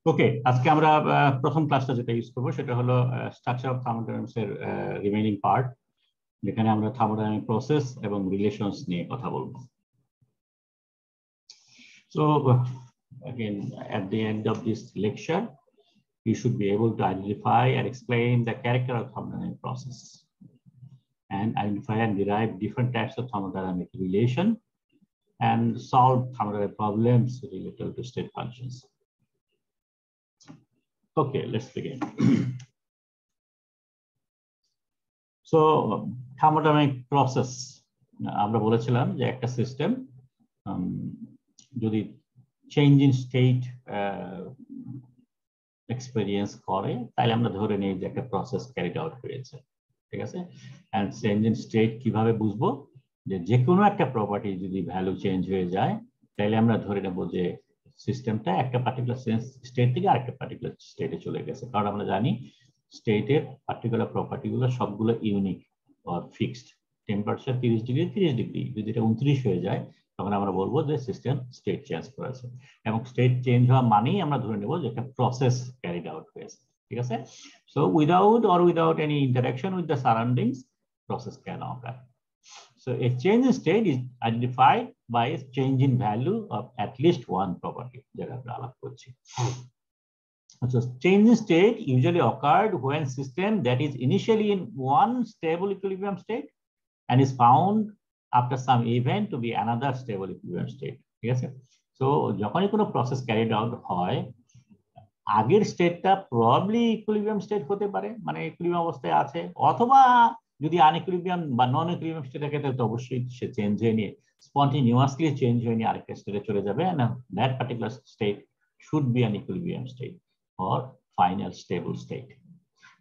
ওকে, আজকে আমরা প্রথম ক্লাসটা যেটা ইউজ করবো সেটা হলো স্ট্রাকচার অফ থার্মোডাইনামিক্স এর রিমেইনিং পার্ট, যেখানে আমরা থার্মোডাইনামিক প্রসেস এবং রিলেশনস নিয়ে কথা বলবো। So again, at the end of this lecture, you should be able to identify and explain the character of thermodynamic process and identify and derive different types of thermodynamic relation and solve thermodynamic problems related to state functions. Okay, let's begin. So thermodynamic process, আমরা বলেছিলাম যে একটা system যদি change in state experience করে তাহলে আমরা ধরে নিই যে একটা প্রসেস ক্যারিড আউট হয়েছে, ঠিক আছে। এন্ড চেঞ্জ ইন স্টেট কিভাবে বুঝবো? যে কোনো একটা প্রপার্টি যদি ভ্যালু চেঞ্জ হয়ে যায় তাহলে আমরা ধরে নেব যে সিস্টেমটা একটা পার্টিকুলার স্টেট থেকে আরেকটা পার্টিকুলার স্টেটে চলে গেছে, কারণ আমরা জানি স্টেটের পার্টিকুলার প্রপার্টিগুলো সবগুলো unique or fixed. Temperature 30 degree 30 degree, যদি এটা 29 হয়ে যায় তখন আমরা বলবো যে সিস্টেম স্টেট চেঞ্জ করেছে, এবং স্টেট চেঞ্জ হওয়া মানেই আমরা ধরে নেব যে একটা প্রসেস ক্যারিড আউট হয়েছে, ঠিক আছে। So without any interaction with the surroundings process can ochre. So a change in state is identified by a change in value of at least one property. So change in state usually occurred when system that is initially in one stable equilibrium state and is found after some event to be another stable equilibrium state. Yes. So যখনই কোনো process carried out হয়, আগের স্টেটটা probably equilibrium state হতে পারে, মানে equilibrium অবস্থায় আছে, অথবা যদি আনইকুইলিব্রিয়াম বা নন ইকুইলিব্রিয়াম স্টেট থাকে তাহলে তো অবশ্যই সে চেঞ্জ হয়ে নিয়ে স্পন্টেনিয়াসলি চেঞ্জ হয়ে নিয়ে আরেকটা স্টেটে চলে যাবে, and that particular state should be an equilibrium state or final stable state.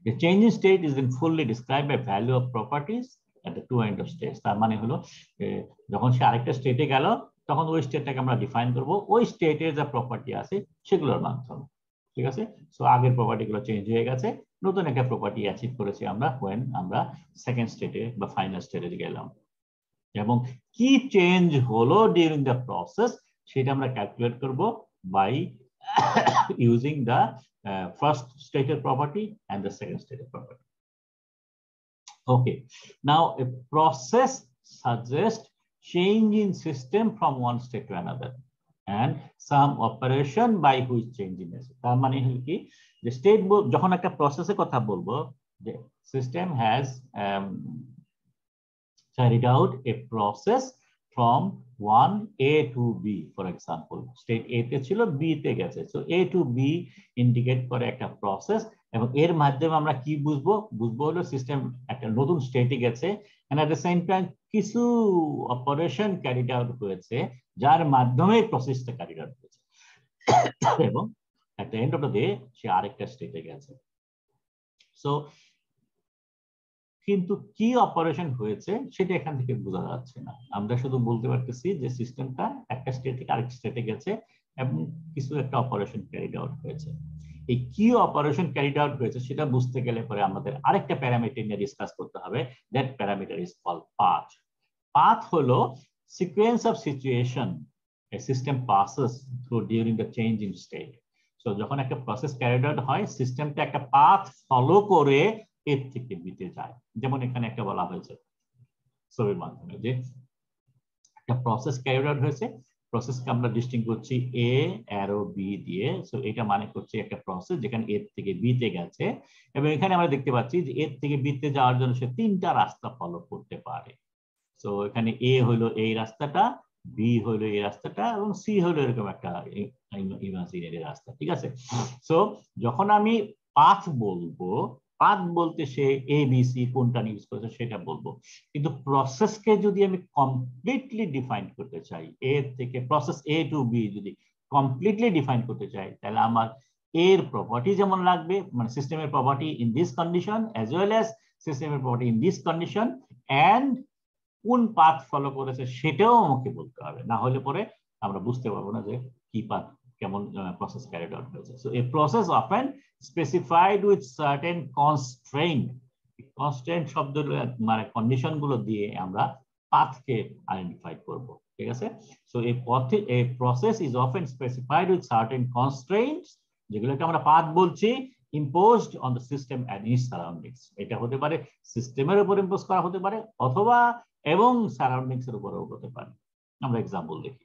The change in state is then fully described by value of properties at the two end of states. তার মানে হলো যখন সে আরেকটা স্টেটে গেল তখন ওই স্টেটটাকে আমরা ডিফাইন করব ওই স্টেটের যা প্রপার্টি আছে সেগুলোর মাধ্যমে, ঠিক আছে। সো আগের প্রপার্টি গুলো চেঞ্জ হয়ে গেছে, নতুন একটা প্রপার্টি অ্যাচিভ করেছি আমরা when আমরা সেকেন্ড স্টেটে বা ফাইনাল স্টেটে গেলাম, এবং কি চেঞ্জ হলো ডিউরিং দ্য প্রসেস সেটা আমরা ক্যালকুলেট করব by using the first stated property and the second stated property. Okay, now a process suggests change in system from one state to another and some operation by which change in it. তার মানে হলো কি যে state যখন একটা প্রসেসের কথা বলবো, যে system has carried out a process from 1A to B, for example state A তে ছিল B তে গেছে, so A to B indicate করে একটা প্রসেস, এবং এর মাধ্যমে আমরা কি বুঝবো হলো সিস্টেম একটা নতুন স্টেটে গেছে and at the same time কিছু অপারেশন ক্যারিড আউট হয়েছে যার মাধ্যমে প্রসেসটা ক্যারিড আউট হয়েছে, এবং at the end of the day সে আরেকটা স্টেটে গেছে। সো কিন্তু কি অপারেশন হয়েছে সেটা এখান থেকে বোঝা যাচ্ছে না, আমরা শুধু বলতে পারতেছি যে সিস্টেমটা একটা স্টেট থেকে আরেকটা স্টেটে গেছে এবং কিছু একটা অপারেশন ক্যারিড আউট হয়েছে। এই কি অপারেশন ক্যারিড আউট হয়েছে সেটা বুঝতে গেলে পরে আমাদের আরেকটা প্যারামিটার নিয়ে ডিসকাস করতে হবে, that parameter is called path. Path হলো sequence of situation a system passes through during the change in state. So যখন একটা প্রসেস ক্যারিড আউট হয় সিস্টেমটা একটা পাথ ফলো করে এর থেকে বিতে যায়, যেমন এখানে একটা বলা হয়েছে ছবির মাধ্যমে যে একটা প্রসেস ক্যারিড আউট হয়েছে, প্রসেসকে আমরা ডিস্টিংগুইশ করছি এ অ্যারো বি দিয়ে। সো এটা মানে করছে একটা প্রসেস যেখানে এর থেকে বি তে গেছে, এবং এখানে আমরা দেখতে পাচ্ছি যে এর থেকে বি তে যাওয়ার জন্য সে তিনটা রাস্তা ফলো করতে পারে। সো এখানে এ হলো এই রাস্তাটা, বি হলো এই রাস্তাটা, এবং সি হলো এরকম একটা ইমাজিনারি রাস্তা, ঠিক আছে। সো যখন আমি পাথ বলবো, পাথ বলতে সে এ বি সি কোনটা ইউজ করেছে সেটা বলবো, কিন্তু প্রসেসকে যদি আমি কমপ্লিটলি ডিফাইন করতে চাই, এ থেকে প্রসেস এ টু বি যদি কমপ্লিটলি ডিফাইন করতে চাই তাহলে আমার এর প্রপার্টি যেমন লাগবে, মানে সিস্টেমের property in this condition as well as সিস্টেমের property in this condition, and কোন পাথ ফলো করেছে সেটাও আমাকে বলতে হবে, না হলে পরে আমরা বুঝতে পারবো না যে কি পাথ কেমন প্রসেস ক্যারিড আউট হয়েছে। So a process often specified with certain constraint, constraint শব্দ মানে কন্ডিশন গুলো দিয়ে আমরা পাথকে আইডেন্টিফাই করব, ঠিক আছে। So a process is often specified with certain constraints যেগুলোকে আমরা পাথ বলছি, imposed on the system and its surroundings। এটা হতে পারে সিস্টেমের উপর ইম্পোজ করা হতে পারে, অথবা এবং সারাউন্ডিংস এর উপরও হতে পারে। আমরা এক্সাম্পল দেখি।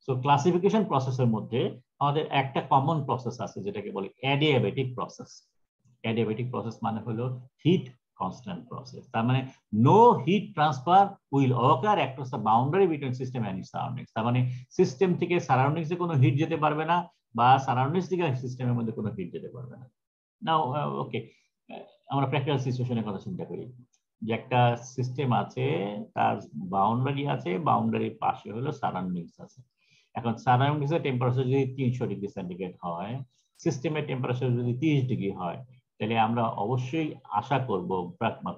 সো ক্লাসিফিকেশন প্রসেসের মধ্যে আমাদের একটা কমন প্রসেস আছে যেটাকে বলে অ্যাডিয়াবেটিক প্রসেস। অ্যাডিয়াবেটিক প্রসেস মানে হলো হিট কনস্ট্যান্ট প্রসেস। তার মানে no heat transfer will occur across the boundary between system and its surroundings. তার মানে সিস্টেম থেকে সারাউন্ডিংস এ কোনো হিট যেতে পারবে না, বা সারাউন্ডিংস থেকে সিস্টেমের মধ্যে কোনো হিট যেতে পারবে না। নাও ওকে, আমরা প্র্যাকটিক্যাল সিচুয়েশনের কথা চিন্তা করি যে একটা সিস্টেম আছে, তার বাউন্ডারি আছে, বাউন্ডারির পাশে হলো সারাউন্ডিংস আছে। এখন সারাউন্ডিংস এর টেম্পারেচার যদি 300 ডিগ্রি সেন্টিগ্রেড হয়, সিস্টেমের টেম্পারেচার যদি 30 ডিগ্রি হয়, তাহলে আমরা অবশ্যই আশা করব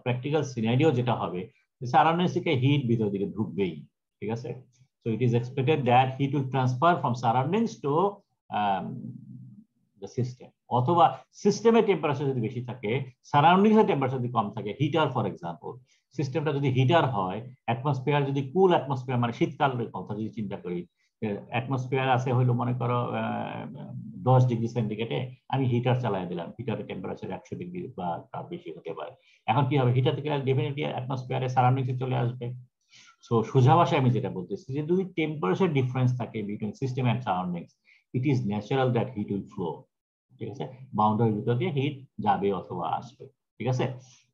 প্র্যাকটিক্যাল সিনারিও যেটা হবে, সারাউন্ডিংস থেকে হিট ভিতর দিকে ঢুকবেই। ঠিক আছে? So it is expected that heat will transfer from surroundings to the system. অথবা সিস্টেমের টেম্পারেচার যদি বেশি থাকে, সারাউন্ডিংস এর টেম্পারেচার যদি কম থাকে, হিটার ফর এক্সাম্পল, সিস্টেমটা যদি হিটার হয়, অ্যাটমসফিয়ার যদি কুল অ্যাটমসফিয়ার, মানে শীতকালের কথা যদি চিন্তা করি, অ্যাটমসফিয়ার আছে হইলো মনে করো 10 ডিগ্রি সেন্টিগ্রেডে, আমি হিটার চালাই দিলাম, হিটারের টেম্পারেচার 100 ডিগ্রি বা তার বেশি হতে পারে। এখন কি হবে, হিটার থেকে ডেফিনেটলি অ্যাটমসফিয়ারে সারাউন্ডিংসে চলে আসবে। সো সোজা ভাষায় আমি যেটা বলতেছি যে যদি টেম্পারেচার ডিফারেন্স থাকে between system and surroundings, it is natural that heat will flow. ঠিক আছে? বাউন্ডারির ভিতর দিয়ে হিট যাবে অথবা আসবে। ঠিক আছে?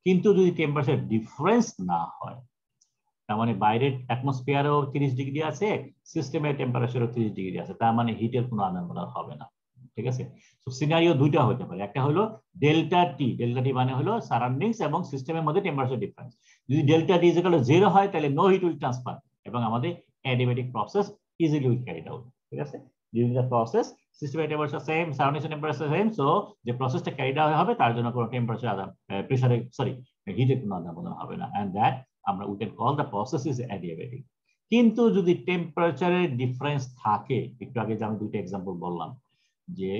কিন্তু যদি টেম্পারেচার ডিফারেন্স না হয়, তার মানে বাইরের অ্যাটমসফিয়ারও 30 ডিগ্রি আছে, সিস্টেমের টেম্পারেচারও 30 ডিগ্রি আছে, তার মানে হিটের কোনো আদান প্রদান হবে না। ঠিক আছে? সো সিনারিও দুইটা হতে পারে। একটা হলো ডেল্টা টি, ডেল্টা টি মানে হলো সারাউন্ডিংস এবং সিস্টেমের মধ্যে টেম্পারেচার ডিফারেন্স। যদি ডেল্টা টি ইকুয়াল টু 0 হয়, তাহলে নো হিট উইল ট্রান্সফার এবং আমাদের adiabatic process easily will carried out. ঠিক আছে? ডিউরিং দ্য প্রসেস সিস্টেমের temperature same, surroundings temperature same, so যে প্রসেসটা ক্যারিড আউট হবে তার জন্য কোনো টেম্পারেচার আদান প্রেসারে হিটের কোনো আদান প্রদান হবে না, এন্ড দ্যাট আমরা we can call the process is adiabatic. কিন্তু যদি টেম্পারেচারের ডিফারেন্স থাকে, একটু আগে যে আমি দুইটা এক্সাম্পল বললাম যে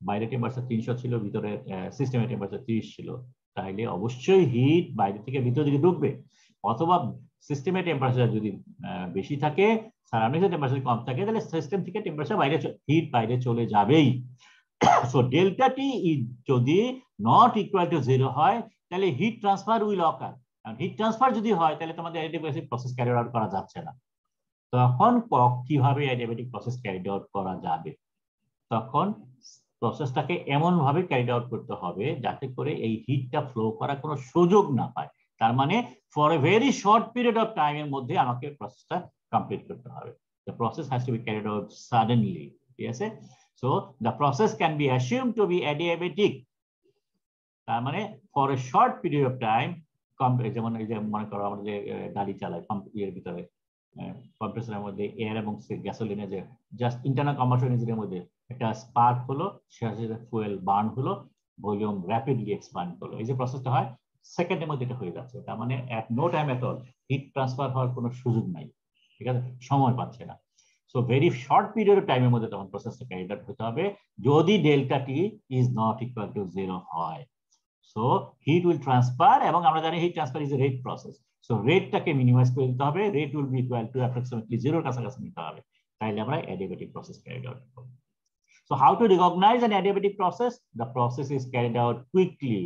বাইরে টেম্পারেচার 300 ছিল, ভিতরে সিস্টেমের টেম্পারেচার 30 ছিল, তাহলে অবশ্যই হিট বাইরে থেকে ভিতর দিকে ঢুকবে। অথবা সিস্টেমের টেম্পারেচার যদি বেশি থাকে, সারাউন্ডিংসের টেম্পারেচার কম থাকে, তাহলে সিস্টেম থেকে টেম্পারেচার বাইরে হিট বাইরে চলে যাবেই। সো ডেল্টা টি যদি নট ইকুয়াল টু 0 হয়, তাহলে hit transfer will ochre. Heat transfer যদি হয়, তাহলে তোমাদের অ্যাডিয়াবেটিক প্রসেস ক্যারি আউট করা যাচ্ছে না। তখন কিভাবে অ্যাডিয়াবেটিক প্রসেস ক্যারি আউট করা যাবে? তখন প্রসেসটাকে এমন ভাবে ক্যারি আউট করতে হবে যাতে করে এই হিটটা ফ্লো করার কোনো সুযোগ না পায়। তার মানে for a very short period of টাইমের মধ্যে আমাকে প্রসেসটা কমপ্লিট করতে হবে। The process has to be carried out suddenly. ঠিক আছে? So the process can be assumed to be adiabatic. তার মানে for a short period of time, যেমন এই যে মনে করো আমরা যে গাড়ি চালাই, এর ভিতরে কম্প্রেসরের মধ্যে এয়ার এবং গ্যাসোলিনের যে জাস্ট ইন্টারনাল কম্বাসন ইঞ্জিনের মধ্যে একটা স্পার্ক হলো, সেটা ফুয়েল বার্ন হলো, ভলিউম র্যাপিডলি এক্সপ্যান্ড হলো, এই যে প্রসেসটা হয় সেকেন্ডের মধ্যে এটা হয়ে যাচ্ছে। তার মানে at no time at all heat transfer হওয়ার কোনো সুযোগ নাই। ঠিক আছে? সময় পাচ্ছে না। So very short period of টাইমের মধ্যে তখন প্রসেসটা ক্যারিড আউট হতে হবে যদি delta t is not equal to 0 হয়। সো হিট উইল ট্রান্সফার, এবং আমরা জানি heat transfer is a rate process. So রেটটাকে মিনিমাইজ করে দিতে হবে, rate will be equal to approximately 0 এর কাছাকাছি নিতে হবে, তাইলে আমরা অ্যাডিয়াবেটিক প্রসেস ক্যারিড আউট করব। So how to recognize an adiabatic process? The process is carried out quickly,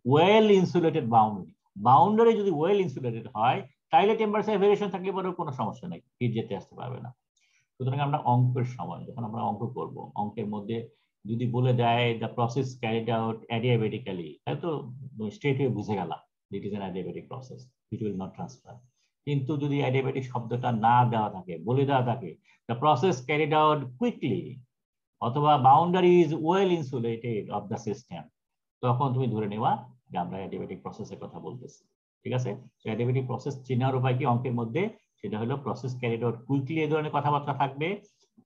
well insulated boundary. Boundary যদি well insulated হয়, তাইলে টেম্পারেচার ভেরিয়েশন থাকলে পরেও কোনো সমস্যা নাই, হিট যেতে আসতে পারবে না। সুতরাং আমরা অঙ্কের সময় যখন আমরা অঙ্ক করব, অঙ্কের মধ্যে যদি বলে দেয় দ্য প্রসেস ক্যারিড আউট অ্যাডিয়াবেটিক্যালি, তাহলে তো স্ট্রেট হয়ে বুঝে গেলাম it is an adiabatic process, it will not transfer. কিন্তু যদি অ্যাডিয়াবেটিক শব্দটা না দেওয়া থাকে, বলে দেওয়া থাকে the process carried out quickly অথবা boundary is well insulated of the system, তখন তুমি ধরে নেওয়া যে আমরা অ্যাডিয়াবেটিক প্রসেসের কথা বলতেছি। ঠিক আছে? অ্যাডিয়াবেটিক প্রসেস চেনার উপায় কি অঙ্কের মধ্যে? সেটা হলো প্রসেস ক্যারিড আউট কুইকলি এই ধরনের কথাবার্তা থাকবে,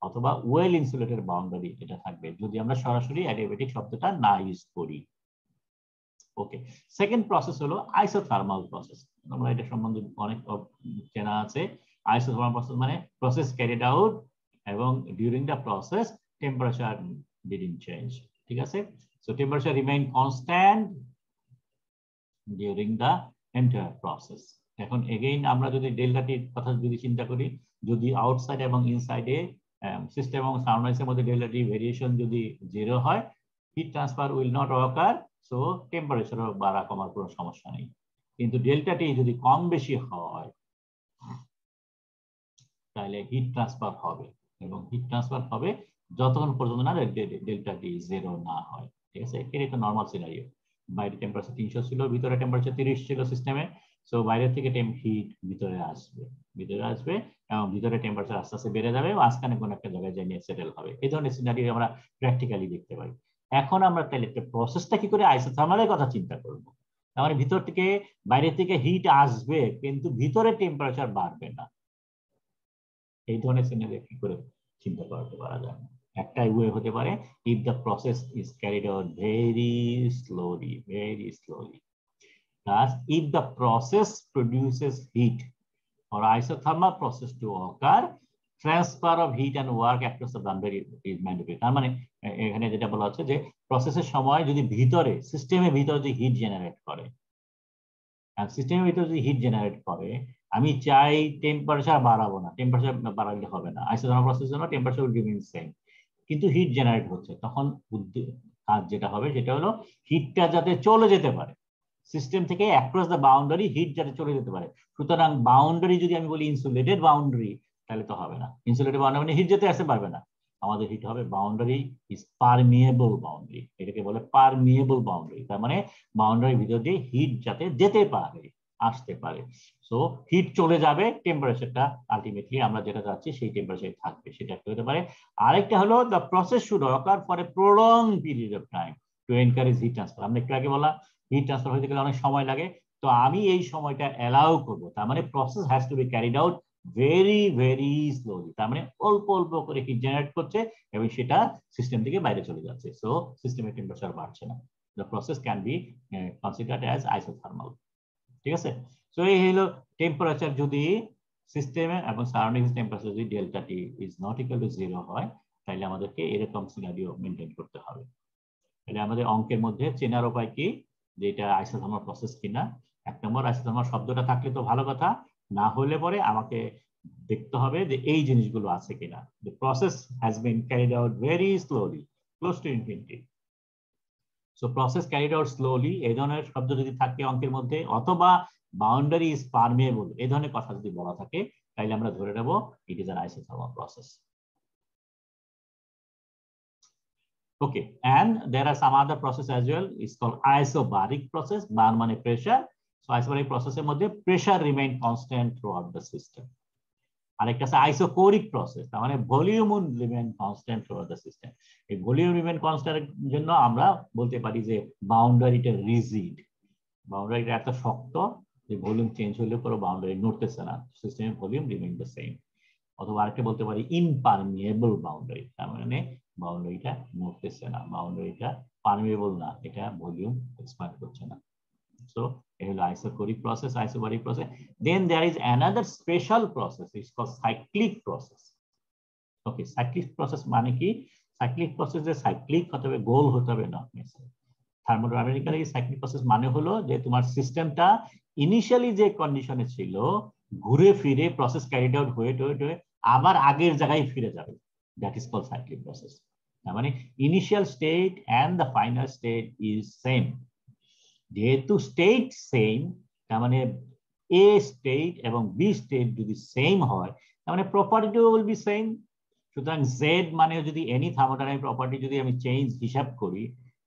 অথবা ওয়েল ইনসুলেটেড বাউন্ডারি এটা থাকবে, যদি আমরা সরাসরি অ্যাডিয়াবেটিক শব্দটা না ইউজ করি। ওকে, সেকেন্ড প্রসেস হলো আইসোথার্মাল প্রসেস। আমরা এটা সম্বন্ধে অনেক চেনা আছে। আইসোথার্মাল প্রসেস মানে প্রসেস ক্যারিড আউট এবং during the process temperature didn't change. ঠিক আছে? So temperature remain constant during the entire process. এখন এগেইন আমরা যদি ডেল্টা টির কথা যদি চিন্তা করি, যদি আউটসাইড এবং ইনসাইডে সিস্টেম এবং সাউন্ড নয়েজের মধ্যে ডেল্টা টি ভেরিয়েশন যদি 0 হয়, heat transfer will not occur, so টেম্পারেচারও বাড়া কমার কোনো সমস্যা নেই। কিন্তু ডেল্টা টি যদি কম বেশি হয় তাহলে হিট ট্রান্সফার হবে, এবং হিট ট্রান্সফার হবে যতক্ষণ পর্যন্ত না ডেল্টা টি 0 না হয়। ঠিক আছে, এটা একটা নরমাল সিনারিও। বাইরে টেম্পারেচার 300 ছিল, ভিতরে টেম্পারেচার 30 ছিল সিস্টেমে। সো বাইরে থেকে হিট ভিতরে আসবে এবং ভিতরে টেম্পারেচার আস্তে আস্তে বেড়ে যাবে, মাঝখানে কোনো একটা জায়গায় যাই নিয়ে সেটেল হবে। এই ধরনের সিনারিও আমরা প্র্যাকটিক্যালি দেখতে পাই। এখন আমরা তাহলে একটা প্রসেসটা কি করে আইসোথার্মালের কথা চিন্তা করব। তার মানে ভিতর থেকে বাইরে থেকে হিট আসবে কিন্তু ভিতরে টেম্পারেচার বাড়বে না। এই ধরনের সিনারিও কি করে চিন্তা করতে পারা যায়? একটা ওয়ে হতে পারে, if the process is carried out very slowly. Thus, if the process produces heat or isothermal process to occur, transfer of heat and work across the boundary is mandatory. তার মানে এখানে যেটা বলা হচ্ছে যে প্রসেসের সময় যদি ভিতরে সিস্টেমের ভিতরে যদি হিট জেনারেট করে, সিস্টেমের ভিতরে যদি হিট জেনারেট করে, আমি চাই টেম্পারেচার বাড়াবো না, টেম্পারেচার বাড়ালে হবে না, আইসোথার্মাল প্রসেসের জন্য টেম্পারেচার উইল রিমেইন সেম, কিন্তু হিট জেনারেট হচ্ছে, তখন কাজ যেটা হবে সেটা হলো হিটটা যাতে চলে যেতে পারে সিস্টেম থেকে অ্যাক্রস দ্য বাউন্ডারি, হিট যাতে চলে যেতে পারে। সুতরাং বাউন্ডারি যদি আমি বলি ইনসুলেটেড বাউন্ডারি, তাহলে তো হবে না। ইনসুলেটেড বাউন্ডারি মানে হিট যেতে আসতে পারবে না। আমাদের হিট হবে বাউন্ডারি ইজ পারমিয়েবল বাউন্ডারি, এটাকে বলে পারমিয়েবল বাউন্ডারি। তার মানে বাউন্ডারির ভিতর দিয়ে হিট যাতে যেতে পারে, আসতে পারে। সো হিট চলে যাবে, টেম্পারেচারটা আলটিমেটলি আমরা যেটা চাচ্ছি সেই টেম্পারেচারে থাকবে, সেটা একটা হতে পারে। আরেকটা হলো the process should ochre for a prolong period of time to encourage heat transfer. আমরা একটু আগে বললাম হিট ট্রান্সফার হতে গেলে অনেক সময় লাগে, তো আমি এই সময়টা অ্যালাউ করবো। তার মানে process has to be carried out very very slowly. তার মানে অল্প অল্প করে হিট জেনারেট করছে এবং সেটা সিস্টেম থেকে বাইরে চলে যাচ্ছে, সো সিস্টেমের টেম্পারেচার বাড়ছে না। The process can be considered as isothermal. ঠিক আছে, সো এই হলো টেম্পারেচার যদি সিস্টেমে এবং সারাউন্ডিং টেম্পারেচার যদি delta t is not equal to 0 হয়, তাহলে আমাদেরকে এরকম সিনারিও মেনটেন করতে হবে। তাহলে আমাদের অঙ্কের মধ্যে চেনার উপায় কি, যে এটা আইসোথার্মাল প্রসেস কিনা। এক নম্বর, আইসোথার্মাল শব্দটা থাকলে তো ভালো কথা, না হলে পরে আমাকে দেখতে হবে যে এই জিনিসগুলো আছে কিনা। The process has been carried out very slowly, close to infinity. So process carried out slowly এই ধরনের শব্দ যদি থাকে অঙ্কের মধ্যে, অথবা বাউন্ডারি ইজ পারমিয়েবল এই ধরনের কথা যদি বলা থাকে, তাহলে আমরা ধরে নেব it is an isothermal process. Okay, and there are some other process as well. It's called isobaric process. Bar মানে pressure. So isobaric process এর মধ্যে pressure remain constant throughout the system. আরেকটা আছে আইসোকোরিক প্রসেস, তার মানে volume remain constant throughout the system. এই volume remain কনস্ট্যান্টের জন্য আমরা বলতে পারি যে বাউন্ডারিটা রিজিড, বাউন্ডারিটা এত শক্ত যে ভলিউম চেঞ্জ হলে পুরো বাউন্ডারি নড়তেছে না, সিস্টেমের ভলিউম রিমেইন দ্য সেম। অথবা আরেকটা বলতে পারি ইমপারমিয়েবল বাউন্ডারি, তার মানে বাউন্ডারিটা নড়তেছে না, বাউন্ডারিটা পারমিয়েবল না, এটা ভলিউম এক্সপ্যান্ড করছে না। So a isocoric process, isobaric process. Then there is another special process. It's called cyclic process. Okay, cyclic process মানে কি? Cyclic process যে cyclic হতে হবে, গোল হতে হবে না। থার্মোডাইনামিক্যালি সাইক্লিক প্রসেস মানে হলো যে তোমার সিস্টেমটা ইনিশিয়ালি যে কন্ডিশনে ছিল ঘুরে ফিরে প্রসেস ক্যারিড আউট হয়ে আবার আগের জায়গায় ফিরে যাবে। That is called cyclic process. তার মানে initial state and the final state is same. যেহেতু স্টেট সেম, তার মানে এ স্টেট এবং বি স্টেট যদি সেম হয়, তার মানে প্রপার্টিও উইল বি সেম। সুতরাং জেড মানে যদি এনি থার্মোডাইনামিক প্রপার্টি যদি আমি চেঞ্জ হিসাব করি,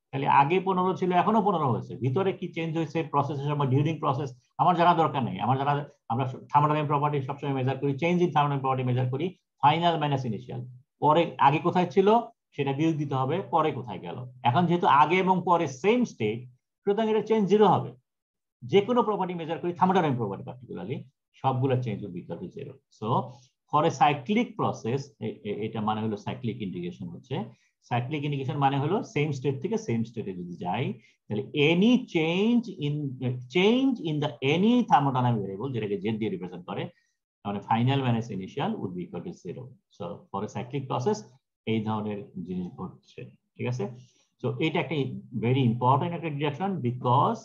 তাহলে আগে 15 ছিল এখনো 15 হয়েছে, ভিতরে কি চেঞ্জ হয়েছে প্রসেসের সময় ডিউরিং প্রসেস আমার জানা দরকার নেই। আমার জানা, আমরা থার্মোডাইনামিক প্রপার্টি সবসময় মেজার করি, change in thermodynamic property measure করি ফাইনাল মাইনাস ইনিশিয়াল। পরে আগে কোথায় ছিল সেটা বিয়োগ দিতে হবে, পরে কোথায় গেল। এখন যেহেতু আগে এবং পরে সেম স্টেট, সুতরাং এটা চেঞ্জ 0 হবে। যে কোনো প্রপার্টি মেজার করি, থার্মোডাইনামিক প্রপার্টি পার্টিকুলারলি, সবগুলো change will be equal to 0। So for a cyclic process, এটা মানে হলো সাইক্লিক ইন্টিগ্রেশন হচ্ছে। সাইক্লিক ইন্টিগ্রেশন মানে হলো সেম স্টেট থেকে সেম স্টেটে যদি যাই, তাহলে any change in the any thermodynamic variable, যেটাকে জেড দিয়ে রিপ্রেজেন্ট করে, মানে final minus initial would be equal to 0। So for a cyclic process এই ধরনের জিনিস ঘটছে। ঠিক আছে, সো এটা একটা ভেরি ইম্পর্টেন্ট একটা direction, because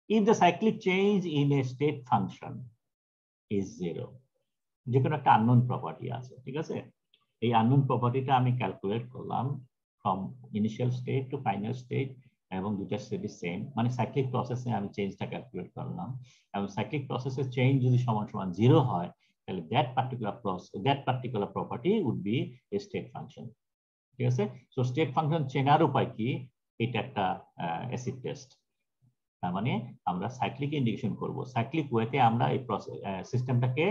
if the cyclic change in a state function is 0, যে কোনো একটা আননোন প্রপার্টি আছে, ঠিক আছে, এই আননোন প্রপার্টিটা আমি ক্যালকুলেট করলাম from initial state to final state, এবং দুটা স্টেটই সেম, মানে সাইক্লিক প্রসেসে আমি চেঞ্জটা ক্যালকুলেট করলাম, এবং সাইক্লিক প্রসেসের চেঞ্জ যদি সমান সমান 0 হয়, তাহলে that particular property would be a state function. ঠিক আছে, সো স্টেট ফাংশন চেনার উপায় কি? এটা একটা অ্যাসিড টেস্ট। তার মানে আমরা সাইক্লিক ইন্ডিকেশন করব, সাইক্লিক ওয়েতে আমরা এই সিস্টেমটাকে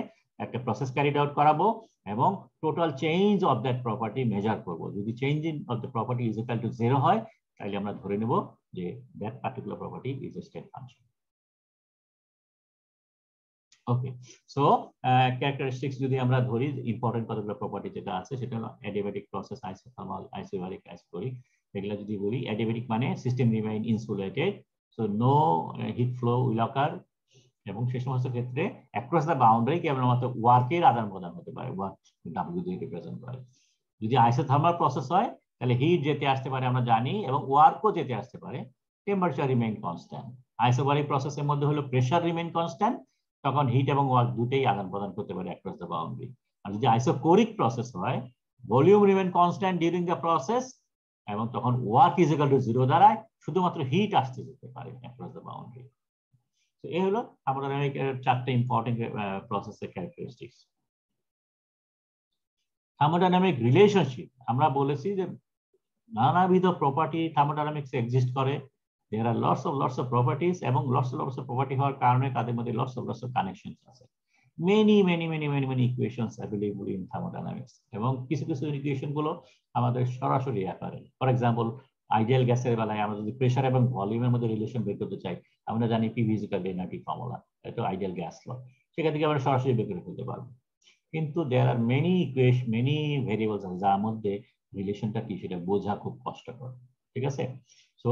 একটা প্রসেস ক্যারিড আউট করাবো এবং total change of that property measure করব। যদি change of the property is equal to 0 হয়, তাহলে আমরা ধরে নেব যে that particular property is a state function. Okay, so characteristics যদি আমরা ধরি, ইম্পর্টেন্ট কতগুলো প্রপার্টি যেটা আছে সেটা হলো adiabatic process, isothermal, isobaric, isochoric. এগুলো যদি বলি, অ্যাডিয়াবেটিক মানে system remain insulated, so no heat flow will occur, এবং সেই সমস্ত ক্ষেত্রে অ্যাক্রস দ্য বাউন্ডারি কেবলমাত্র ওয়ার্কের আদান প্রদান হতে পারে, ওয়ার্ক ডাব্লিউ দিয়ে রিপ্রেজেন্ট করে। যদি আইসোথার্মাল প্রসেস হয়, তাহলে হিট যেতে আসতে পারে আমরা জানি, এবং ওয়ার্কও যেতে আসতে পারে, টেম্পারেচার রিমেইন কনস্ট্যান্ট। আইসোবারিক প্রসেসের মধ্যে হলো প্রেসার রিমেইন কনস্ট্যান্ট, তখন হিট এবং ওয়ার্ক দুটেই আদান প্রদান করতে পারে অ্যাক্রস দ্য বাউন্ডারি। আর যদি আইসোকোরিক প্রসেস হয়, volume remain constant during the process, এবং তখন ওয়ার্ক ইজ ইকুয়াল টু 0 দাঁড়ায়, শুধুমাত্র হিট আসতে যেতে পারে অ্যাক্রস দ্য বাউন্ডারি। তো এই হলো থার্মোডাইনামিকের 4টা ইম্পর্টেন্ট প্রসেসের ক্যারেক্টারিস্টিক্স। থার্মোডাইনামিক রিলেশনশিপ আমরা বলেছি যে নানাবিধ প্রপার্টি থার্মোডাইনামিক্সে এক্সিস্ট করে। দেয়ার আর লটস অফ প্রপার্টিজ, এবং লটস অফ প্রপার্টি হওয়ার কারণে তাদের মধ্যে লটস অফ কানেকশনস আছে। many equations available in thermodynamics, এবং কিছু ইকুয়েশন গুলো আমাদের সরাসরি অ্যাপারেন্ট। ফর এক্সাম্পল, আইডিয়াল গ্যাসের বেলায় আমরা যদি প্রেসার এবং ভলিউমের মধ্যে রিলেশন বের করতে চাই, আমরা জানি PV = nRT ফর্মুলা, এটা আইডিয়াল গ্যাস ল, সেখান থেকে আমরা সরাসরি বের করে ফেলতে পারবো। কিন্তু দেয়ার আর মেনি ভেরিয়েবলস আছে যার মধ্যে রিলেশনটা কি সেটা বোঝা খুব কষ্টকর। ঠিক আছে, so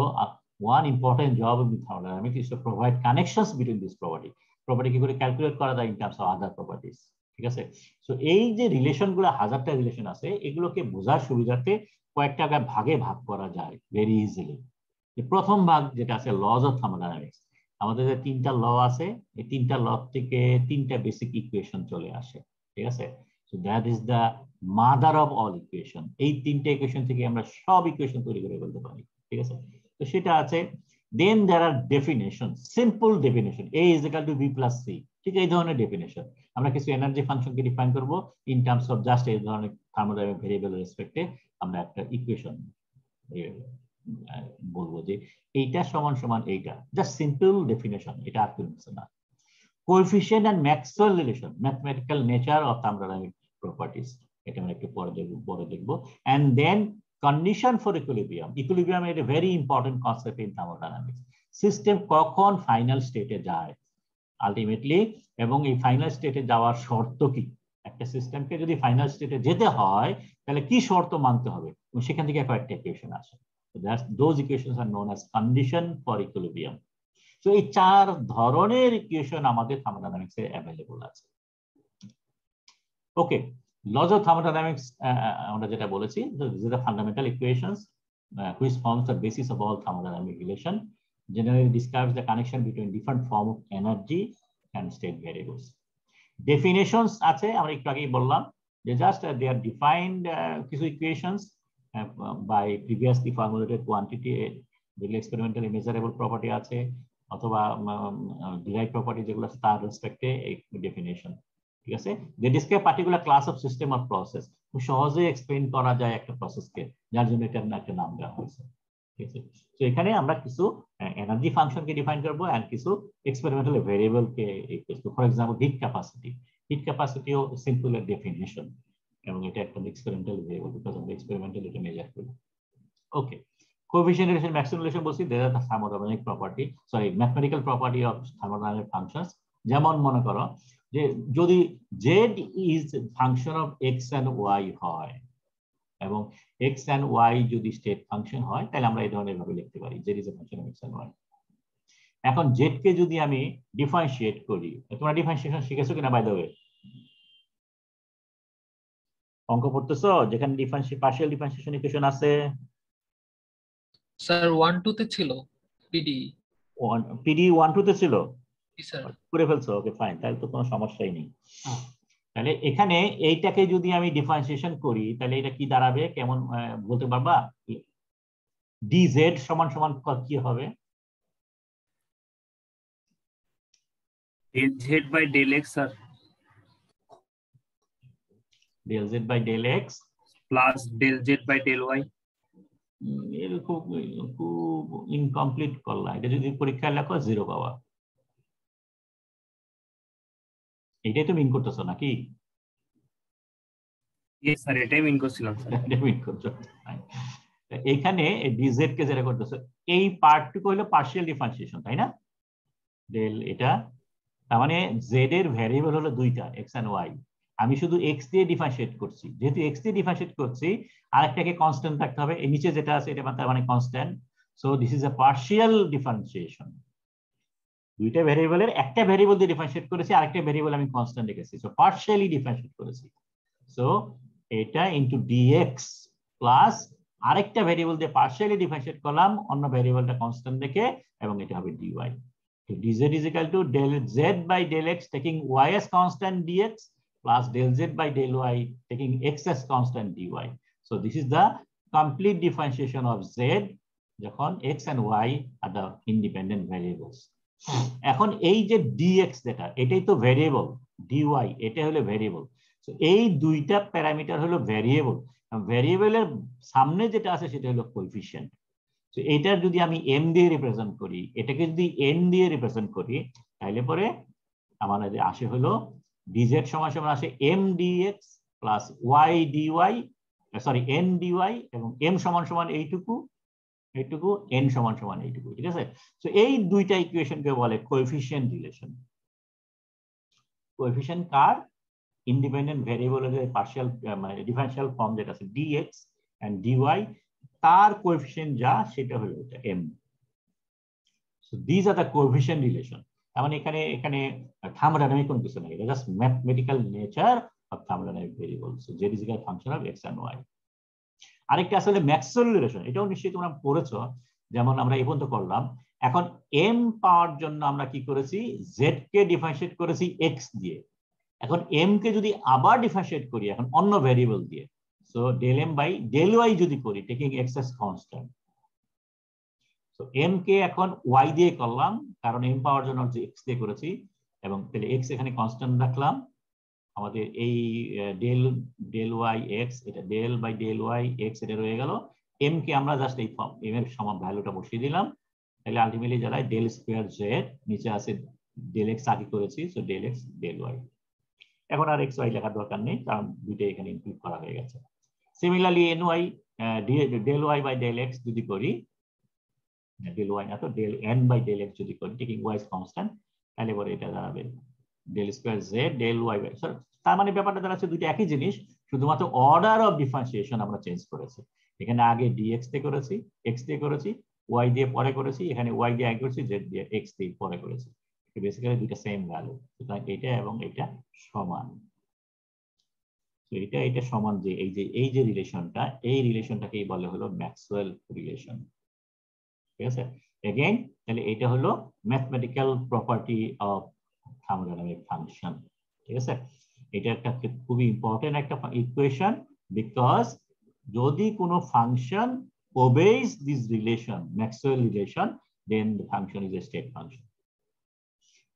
one important job in thermodynamics is to provide connections between this property কি করে ক্যালকুলেট করা যায় in terms of other properties. ঠিক আছে, সো এই যে রিলেশন গুলো, হাজারটা রিলেশন আছে, এগুলোকে বোঝার সুবিধার্থে কয়েকটা ভাগে ভাগ করা যায় ভেরি ইজিলি। প্রথম ভাগ যেটা আছে লজ অফ থার্মোডাইনামিক্স, আমাদের যে 3টা ল আছে, এই 3টা ল থেকে 3টা বেসিক ইকুয়েশন চলে আসে। ঠিক আছে, so that is the mother of all equation. এই 3টা ইকুয়েশন থেকে আমরা সব ইকুয়েশন তৈরি করে ফেলতে পারি। ঠিক আছে, তো সেটা আছে। Then there are definitions, simple definition, A is equal to B plus C, ঠিক এই ধরনের ডেফিনেশন। আমরা কিছু এনার্জি ফাংশনকে ডিফাইন করব ইন টার্মস অফ জাস্ট এই ধরনের থার্মোডাইনামিক ভেরিয়েবলের রেসপেক্টে আমরা একটা ইকুয়েশন বলবো যে এইটা সমান সমান এইটা, জাস্ট সিম্পল ডেফিনেশন, এটা আর কিছু না। Coefficient and Maxwell relation, mathematical nature of thermodynamic properties, এটা আমরা একটু পরে দেখব। And then condition for equilibrium. Equilibrium is a very important concept in thermodynamics. System কখন ফাইনাল স্টেটে যায় আলটিমেটলি, এবং এই ফাইনাল স্টেটে যাওয়ার শর্ত কি, একটা সিস্টেমকে যদি ফাইনাল স্টেটে যেতে হয় তাহলে কি শর্ত মানতে হবে, এবং সেখান থেকে কয়েকটা ইকুয়েশন আসে। Those equations are known as condition for equilibrium. So এই 4 ধরনের ইকুয়েশন আমাদের থার্মোডাইনামিক্সে অ্যাভেলেবল আছে। ওকে, laws of thermodynamics আমরা যেটা বলেছি, these are the fundamental equations which forms the basis of all thermodynamic relation, generally describes the connection between different form of energy and state variables. Definitions আছে, আমরা একটু আগেই বললাম যে just they are defined কিছু equations by previously formulated quantity, যেগুলো experimentally measurable property আছে, অথবা derived property যেগুলো আছে তার রেসপেক্টে এই ডেফিনেশন। ঠিক আছে, they describe particular class of system or process, খুব সহজে এক্সপ্লেইন করা যায় একটা প্রসেসকে, যার জন্য এটা একটা নাম দেওয়া হয়েছে। ঠিক আছে, তো এখানে আমরা কিছু এনার্জি ফাংশনকে ডিফাইন করব এন্ড কিছু এক্সপেরিমেন্টাল ভেরিয়েবলকে। ফর এক্সাম্পল, হিট ক্যাপাসিটিও সিম্পল এর ডেফিনেশন, এবং এটা একটা এক্সপেরিমেন্টাল ভেরিয়েবল, বিকজ আমরা এক্সপেরিমেন্টাল এটা মেজার করি। Okay, coefficient relation, maximum relation বলছি, they are the thermodynamic property, sorry, mathematical property of thermodynamic functions। যেমন মনে করো যে যদি z is function of x and y হয়, এবং x and y যদি স্টেট ফাংশন হয়, তাহলে আমরা এই ধরনের ভাবে লিখতে পারি z is a function of x and y। এখন z কে যদি আমি ডিফারেন্সিয়েট করি, তোমরা ডিফারেন্সিয়েশন শিখেছো কিনা বাই দ্য ওয়ে? অঙ্ক পড়তেছো যেখানে পার্শিয়াল ডিফারেন্সিয়েশন ইকুয়েশন আছে? স্যার 1 2 তে ছিল, পিডি 1 2 তে ছিল, জি স্যার। করে ফেলছো? ওকে ফাইন, তাহলে তো কোনো সমস্যাই নেই। তাহলে এখানে এইটাকে যদি আমি ডিফারেন্সিয়েশন করি তাহলে এটা কি দাঁড়াবে, কেমন বলতে পারবা? ডিজেড সমান সমান কি হবে? del z by del x sir del z by del x plus del z by del y খুব খুব ইনকমপ্লিট করলা, এটা যদি পরীক্ষায় লেখো 0 পাওয়া। এটাই তো মিন করতেছো নাকি? yes sir এটাই মিন করছিলাম স্যার। এটা মিন করছো। এখানে ডিজেড কে যেটা করতেছো এই পার্টটুকু হলো পার্শিয়াল ডিফারেন্সিয়েশন, তাই না? ডেল এটা, তার মানে জেড এর ভ্যারিয়েবল হলো দুইটা, এক্স এন্ড ওয়াই। আমি শুধু এক্স দিয়ে ডিফারেন্সিয়েট করছি, যেহেতু এক্স দিয়ে ডিফারেন্সিয়েট করছি আরেকটাকে কনস্ট্যান্ট রাখতে হবে, এই নিচে যেটা আছে এটা তার মানে constant. So this is a partial differentiation. দুইটা ভ্যারিয়েবলের একটা ভ্যারিয়েবল দিয়ে ডিফারেন্সিয়েট করেছি, আরেকটা ভ্যারিয়েবল আমি কনস্ট্যান্ট রেখেছি, সো পার্শিয়ালি ডিফারেন্সিয়েট করেছি। সো এটা ইনটু ডিএক্স প্লাস আরেকটা ভ্যারিয়েবল দিয়ে পার্শিয়ালি ডিফারেন্সিয়েট করলাম অন্য ভ্যারিয়েবলটা কনস্ট্যান্ট রেখে, এবং এটা হবে dy. So dz is equal to del z by del x taking y as constant dx plus del z by del y taking x as constant dy. So this is the complete differentiation of z যখন x and y are the independent variables. এখন এই যে dx যেটা এটাই তো variable, dy এটা হলো variable. So এই দুইটা প্যারামিটার হলো ভ্যারিয়েবল, ভ্যারিয়েবলের সামনে যেটা আছে সেটা হলো কোএফিশিয়েন্ট। তো এটা যদি আমি m দিয়ে রিপ্রেজেন্ট করি, এটাকে যদি n দিয়ে রিপ্রেজেন্ট করি, তাহলে পরে আমাদের আসে হলো dz সমান সমান আসে m dx plus y dy, sorry n dy, এবং m সমান সমান এইটুকু, n সমান সমান এইটুকু, ঠিক আছে? তো এই দুইটা ইকুয়েশনকে বলে কোএফিশিয়েন্ট রিলেশন। কোএফিশিয়েন্ট কার? ইন্ডিপেন্ডেন্ট ভ্যারিয়েবলের যে পার্শিয়াল মানে ডিফারেন্সিয়াল ফর্ম যেটা আছে dx and dy, তার কোএফিশিয়েন্ট যা সেটা হলো এটা m. So these are the coefficient relation. তার মানে এখানে থার্মোডাইনামিক কোনো কিছু নেই, এটা just mathematical nature of thermodynamic variables. z is equal function of x and y। আরেকটা আসলে ম্যাক্সওয়েল রিলেশন, এটাও নিশ্চয়ই তোমরা পড়েছো, যেমন আমরা এই পর্যন্ত করলাম। এখন m পাওয়ার জন্য আমরা কি করেছি, z কে ডিফারেন্সিয়েট করেছি x দিয়ে। এখন m কে যদি আবার ডিফারেন্সিয়েট করি এখন অন্য ভ্যারিয়েবল দিয়ে, so del m by del y যদি করি টেকিং x as constant, তো m কে এখন y দিয়ে করলাম কারণ m পাওয়ার জন্য যে x দিয়ে করেছি, এবং তাহলে x এখানে কনস্ট্যান্ট রাখলাম। আমাদের এই del y x, এটা del by del y x এটা রয়ে গেল। m কে আমরা জাস্ট এই ফর্ম m এর সমান ভ্যালুটা বসিয়ে দিলাম, তাহলে আলটিমেটলি যারা del স্কয়ার z, নিচে আছে del x আগে করেছি, so del x del y। এখন আর x y লেখার দরকার নেই কারণ দুইটাই এখানে ইনক্লুড করা হয়ে গেছে। Similarly ny del y by del x যদি করি, del y না তো del n by del x যদি করি টেকিং y as constant, তাহলে পরে এটা দাঁড়াবে del square z del y by, তার মানে ব্যাপারটা দাঁড়াচ্ছে দুইটা একই জিনিস, শুধুমাত্র অর্ডার অফ ডিফারেন্সিয়েশন আমরা চেঞ্জ করেছি। এখানে আগে dx দিয়ে করেছি, x দিয়ে করেছি, y দিয়ে পরে করেছি, এখানে y দিয়ে আগে করেছি, z দিয়ে x দিয়ে পরে করেছি। বেসিক্যালি দুইটা সেম ভ্যালু, সুতরাং এটা এবং এটা সমান। তো এটা সমান, যে এই যে রিলেশনটা, এই রিলেশনটাকেই বলে হলো ম্যাক্সওয়েল রিলেশন, ঠিক আছে? এগেইন তাহলে এটা হলো mathematical property of thermodynamic function, ঠিক আছে? এটা একটা খুবই ইম্পর্টেন্ট একটা ইকুয়েশন, বিকজ যদি কোনো function obeys this relation, Maxwell relation, then the function is a state function.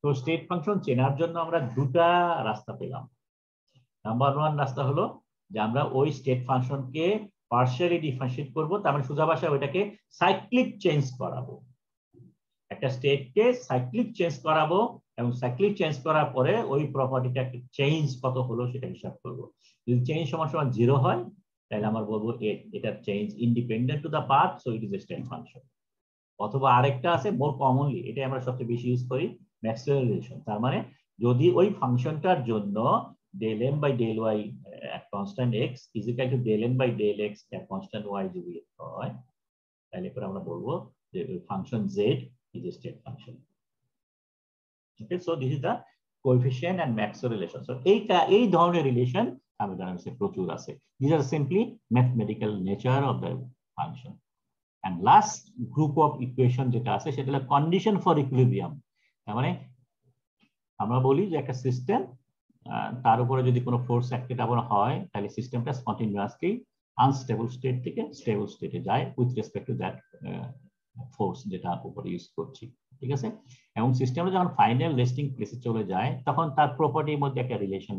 তো স্টেট ফাংশন চেনার জন্য আমরা দুটা রাস্তা পেলাম। নাম্বার 1 রাস্তা হলো যে আমরা ওই স্টেট ফাংশনকে পার্শিয়ালি ডিফারেন্সিয়েট করব, তার মানে সোজা ভাষায় ওইটাকে সাইক্লিক চেঞ্জ করাবো। একটা স্টেটকে সাইক্লিক চেঞ্জ করাবো এবং সাইক্লিক চেঞ্জ করার পরে ওই প্রপার্টিটা চেঞ্জ কত হলো সেটা হিসাব করব। যদি চেঞ্জ সমান সমান 0 হয় তাহলে আমরা বলবো এটা change independent to the path, so it is a state function. অথবা আরেকটা আছে মোর কমনলি, এটা আমরা সবচেয়ে বেশি ইউজ করি, ম্যাক্সওয়েল রিলেশন। তার মানে যদি ওই ফাংশনটার জন্য del m by del y constant x is equal to del m by del x constant y যদি হয়, তাহলে পরে আমরা বলবো যে function z is a state function. Okay, so this is the coefficient and Maxwell relation. So এই ধরনের relation আমাদের কাছে প্রচুর আছে। These are simply mathematical nature of the function. And last group of equation যেটা আছে সেটা হলো condition for equilibrium। তার মানে আমরা বলি যে একটা সিস্টেম তার উপরে যদি কোনো ফোর্স অ্যাক্টেড আবার হয় তাহলে সিস্টেমটা স্পন্টেনিয়াসলি আনস্টেবল স্টেট থেকে স্টেবল স্টেটে যায় with respect to that force যেটা উপরে ইউজ করছি, ঠিক আছে। এবং সিস্টেমে যখন ফাইনাল রেস্টিং প্লেসে চলে যায় তখন তার প্রপার্টির মধ্যে একটা রিলেশন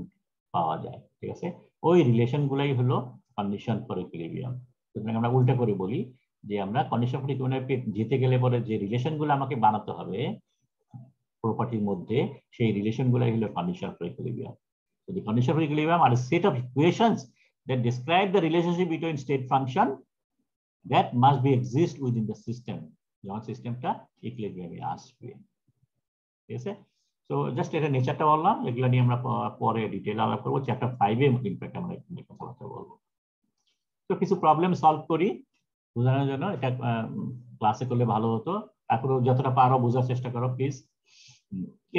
পাওয়া যায়, ঠিক আছে। ওই রিলেশন গুলাই হলো কন্ডিশন ফর ইকুইলিব্রিয়াম। সুতরাং আমরা উল্টা করে বলি যে আমরা কন্ডিশন ফর ইকুইলিব্রিয়াম যেতে গেলে পরে যে রিলেশন গুলো আমাকে বানাতে হবে প্রপার্টির মধ্যে, সেই রিলেশন গুলাই হলো condition for equilibrium. So the condition for equilibrium are a set of equations that describe the relationship between state function that must be exist within the system. যখন সিস্টেমটা ইকুইলিব্রিয়ামে আসবে, ঠিক আছে। সো জাস্ট এটা নেচারটা বললাম, এগুলো নিয়ে আমরা পরে ডিটেইল আলাপ করব। চ্যাপ্টার 5 এ ইনফ্যাক্ট আমরা এখানে কথাবার্তা বলবো। তো কিছু প্রবলেম সলভ করি বোঝানোর জন্য, এটা ক্লাসে করলে ভালো হতো, তারপরে যতটা পারো বোঝার চেষ্টা করো প্লিজ।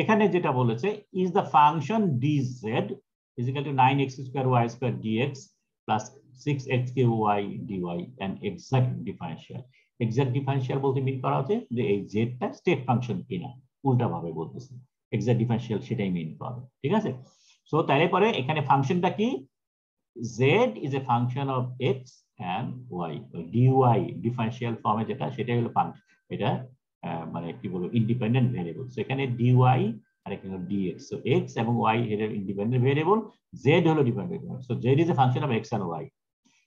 এখানে যেটা বলেছে is the function dz is equal to 9x square y square dx plus 6x cube y dy and exact differential. Exact differential বলতে মিন করা হচ্ছে যে এই z টা স্টেট ফাংশন কিনা, উল্টা ভাবে বলতেছি। exact differential সেটাই মিন করে, ঠিক আছে। সো তাহলে পরে এখানে ফাংশনটা কি, z is a function of x and y, dy differential ফর্মে যেটা সেটাই হলো ফাংশন, এটা মানে কি বলবো ইন্ডিপেন্ডেন্ট ভেরিয়েবল। সো এখানে dy আর এখানে dx, সো x এবং y এর ইন্ডিপেন্ডেন্ট ভেরিয়েবল, z হলো dependent. So z is a function of x and y।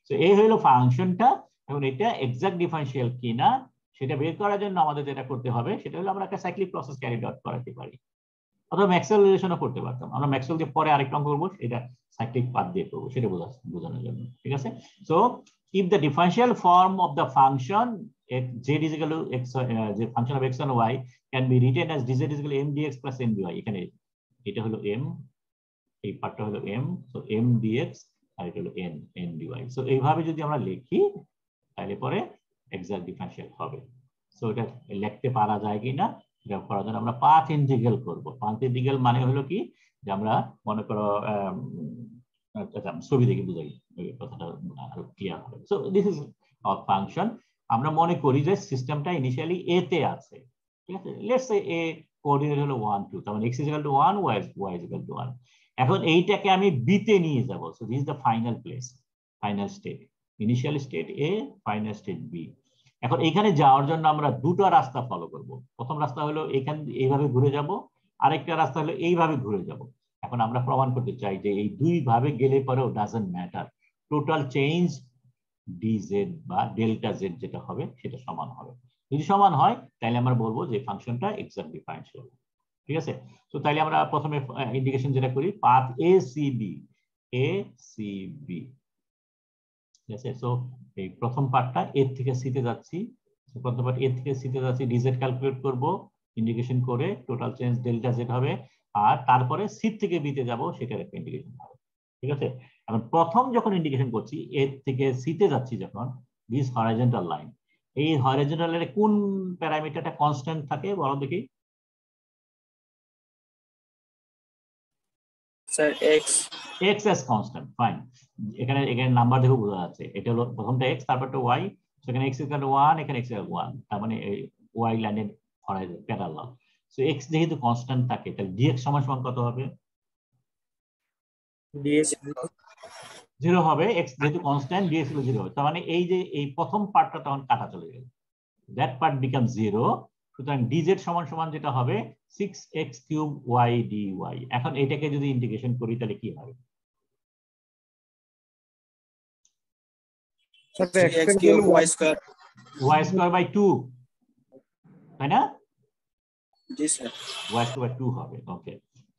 So এই হলো ফাংশনটা, এবং এটা এক্সাক্ট ডিফারেনশিয়াল কিনা সেটা বের করার জন্য আমাদের যেটা করতে হবে সেটা হলো আমরা একটা সাইক্লিক প্রসেস ক্যারি আউট করাতে পারি, অথবা ম্যাক্সওয়েল রিলেশনও করতে পারতাম। আমরা ম্যাক্সওয়েল দিয়ে পরে আরেকটা অঙ্ক করবো, এটা সাইক্লিক পাথ দিয়ে করবো, সেটা বোঝানোর জন্য, ঠিক আছে। So if the differential form of the function z is equal to x, the function of x and y can be written as dz is equal to m dx plus m dy, এখানে এটা হলো m, এই পার্টটা হলো m, so m dx আর এটা হলো n dy। So এইভাবে যদি আমরা লিখি তাহলে পরে এক্সাক্ট ডিফারেনশিয়াল হবে। সো এটা লিখতে পারা যায় কিনা এটা করার জন্য আমরা পাথ ইন্টিগ্রাল করব। পাথ ইন্টিগ্রাল মানে হলো কি যে আমরা মনে করো ছবি দেখে বুঝাই, কথাটা আরো ক্লিয়ার হবে। So this is our function. আমরা মনে করি যে সিস্টেমটা ইনিশিয়ালি এ তে আছে, ঠিক আছে। লেটস সে এ কোঅর্ডিনেট হলো 1 2, তার মানে x is equal to 1, y is equal to 1। এখন এইটাকে আমি বি তে নিয়ে যাব। So this is the final place, final state, initial state A, final state B. এখন এখানে যাওয়ার জন্য আমরা দুটো রাস্তা ফলো করব। প্রথম রাস্তা হলো এখান এইভাবে ঘুরে যাব, আরেকটা রাস্তা হলো এইভাবে ঘুরে যাব। এখন আমরা প্রমাণ করতে চাই যে এই দুই ভাবে গেলে পরেও doesn't matter, total change dz বা ডেল্টা z যেটা হবে সেটা সমান হবে। যদি সমান হয় তাহলে আমরা বলবো যে ফাংশনটা এক্সাক্ট ডিফারেনশিয়াল, ঠিক আছে। তো তাহলে আমরা প্রথমে ইন্ডিকেশন যেটা করি পাথ a c b, ঠিক আছে। সো এই প্রথম পার্টটা a থেকে c তে যাচ্ছি, প্রথম পার্ট a থেকে c তে যাচ্ছি, dz ক্যালকুলেট করব ইন্ডিকেশন করে, টোটাল চেঞ্জ ডেল্টা z হবে, আর তারপরে c থেকে b তে যাব সেটার একটা ইন্ডিকেশন হবে, ঠিক আছে। এখন প্রথম যখন ইন্ডিকেশন করছি a থেকে c তে যাচ্ছি যখন, দিস হরাইজন্টাল লাইন, এই হরাইজন্টাল লাইনে কোন প্যারামিটারটা কনস্ট্যান্ট থাকে বলো দেখি? Sir x as constant, fine। এখানে নাম্বার দেখো বোঝা যাচ্ছে, এটা হলো প্রথমটা x, তারপরটা y, সেখানে x is equal to 1, এখানে x is equal to 1, তার মানে এই y লাইনের হরাইজন্টাল প্যারালাল। সো x যেহেতু কনস্ট্যান্ট থাকে তাহলে dx সমান সমান কত হবে? dx 0 হবে, x যেহেতু কনস্ট্যান্ট dx হলো 0 হবে, তার মানে এই যে এই প্রথম পার্টটা তখন কাটা চলে গেল, দ্যাট পার্ট বিকাম 0। সুতরাং dz সমান সমান যেটা হবে 6x কিউব y dy। এখন এটাকে যদি ইন্টিগ্রেশন করি তাহলে কি হবে? x cube y square by 2, তাই না? জি স্যার y স্কয়ার বাই 2 হবে, ওকে।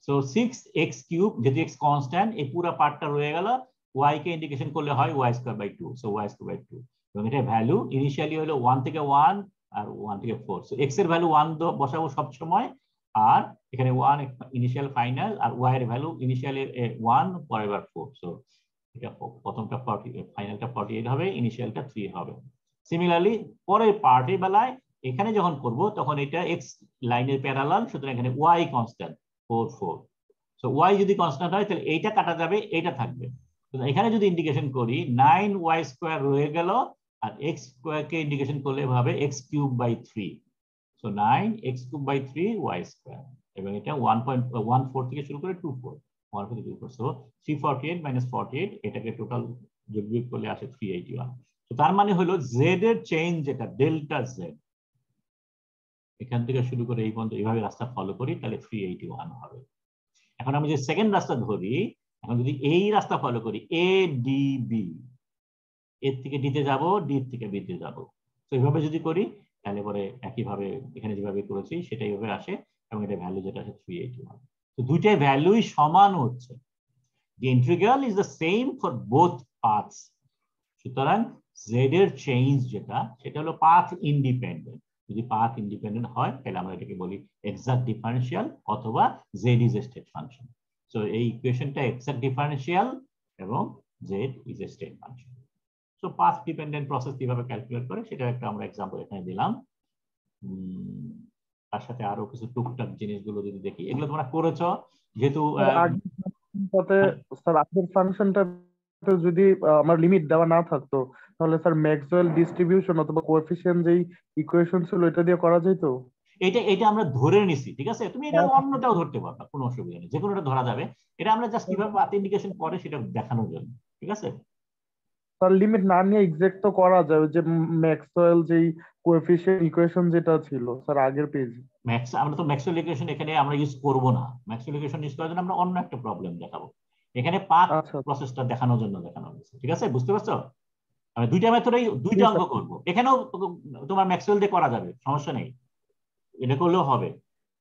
সো 6x কিউব, যেহেতু x কনস্ট্যান্ট, এই পুরো পার্টটা রয়ে গেল, y কে ইন্টিগ্রেশন করলে হয় y square by 2, so y square by 2। এবং এটা ভ্যালু ইনিশিয়ালি হলো 1 থেকে 1 আর 1 থেকে 4, সো x এর ভ্যালু 1 বসাবো সব সময়, আর এখানে 1 ইনিশিয়াল ফাইনাল, আর y এর ভ্যালু ইনিশিয়ালি 1 পরের বার 4। সো এটা প্রথমটা 40, ফাইনালটা 48 হবে, ইনিশিয়ালটা 3 হবে। সিমিলারলি পরের পার্টের বেলায় এখানে যখন করব তখন এটা x লাইনের প্যারালাল, সুতরাং এখানে y কনস্ট্যান্ট 4 4। সো y যদি কনস্ট্যান্ট হয় তাহলে এইটা কাটা যাবে, এইটা থাকবে। তো এখানে যদি ইন্ডিকেশন করি 9y স্কয়ার রয়ে গেল, আর x স্কয়ার কে ইন্ডিকেশন করলে হবে x cube by 3। So 9x cube by 3 y square, এবং এটা 1.14 থেকে শুরু করে 24, সো 348 মাইনাস 48 এটাকে টোটাল যোগ বিয়োগ করলে আসে 381। তো তার মানে হলো জেড এর চেঞ্জ যেটা ডেল্টা জেড, এখান থেকে শুরু করে এই পর্যন্ত এইভাবে রাস্তা ফলো করি তাহলে 381 হবে। এখন আমি যে সেকেন্ড রাস্তা ধরি, এখন যদি এই রাস্তা ফলো করি এ ডি বি, এর থেকে ডিতে যাব, ডি থেকে বিতে যাব, তো এইভাবে যদি করি তাহলে পরে একইভাবে এখানে যেভাবে করেছি সেটাই ভাবে আসে এবং এটা ভ্যালু যেটা আছে 381। তো দুইটাই ভ্যালুই সমান হচ্ছে। The integral is the same for both paths. সুতরাং z এর চেঞ্জ যেটা সেটা হলো পাথ ইন্ডিপেন্ডেন্ট। যদি পাথ ইন্ডিপেন্ডেন্ট হয় তাহলে আমরা এটাকে বলি এক্সাক্ট ডিফারেন্সিয়াল অথবা z is a state function. So এই ইকুয়েশনটা এক্সাক্ট ডিফারেন্সিয়াল এবং z is a state function. So path dependent process কিভাবে ক্যালকুলেট করে সেটা একটা আমরা एग्जांपल এখানে দিলাম। তার সাথে আরো কিছু টুকটাক জিনিসগুলো যদি দেখি, এগুলো তোমরা করেছো যেহেতু স্যার আগের ফাংশনটা যদি আমার লিমিট দেওয়া না থাকতো তাহলে স্যার ম্যাক্সওয়েল ডিস্ট্রিবিউশন অথবা কোএফিসিয়েন্ট যেই ইকুয়েশন ছিল এটা দিয়ে করা যেত। এটা আমরা ধরে নিছি, ঠিক আছে? তুমি এটা অন্যটাও ধরতে পারবা, কোনো অসুবিধা নেই, যে কোনোটা ধরা যাবে। এটা আমরা জাস্ট কিভাবে পাথ ইন্ডিকেশন করে সেটা দেখানোর জন্য, ঠিক আছে? তার লিমিট না নিয়ে এক্সাক্ট তো করা যাবে, যে ম্যাক্সওয়েল যেই কোএফিসিয়েন্ট ইকুয়েশন যেটা ছিল স্যার আগের পেজে। আমরা তো ম্যাক্সওয়েল ইকুয়েশন এখানে আমরা ইউজ করব না। ম্যাক্সওয়েল ইকুয়েশন ইউজ করার জন্য আমরা অন্য একটা প্রবলেম দেখাবো। এখানে পাথ প্রসেসটা দেখানোর জন্য দেখানো হয়েছে, ঠিক আছে? বুঝতে পারছো? আমি দুইটা মেথডেই দুইটা অঙ্ক করব। এখানেও তোমার ম্যাক্সওয়েল দিয়ে করা যাবে, সমস্যা নেই, এটা করলেও হবে।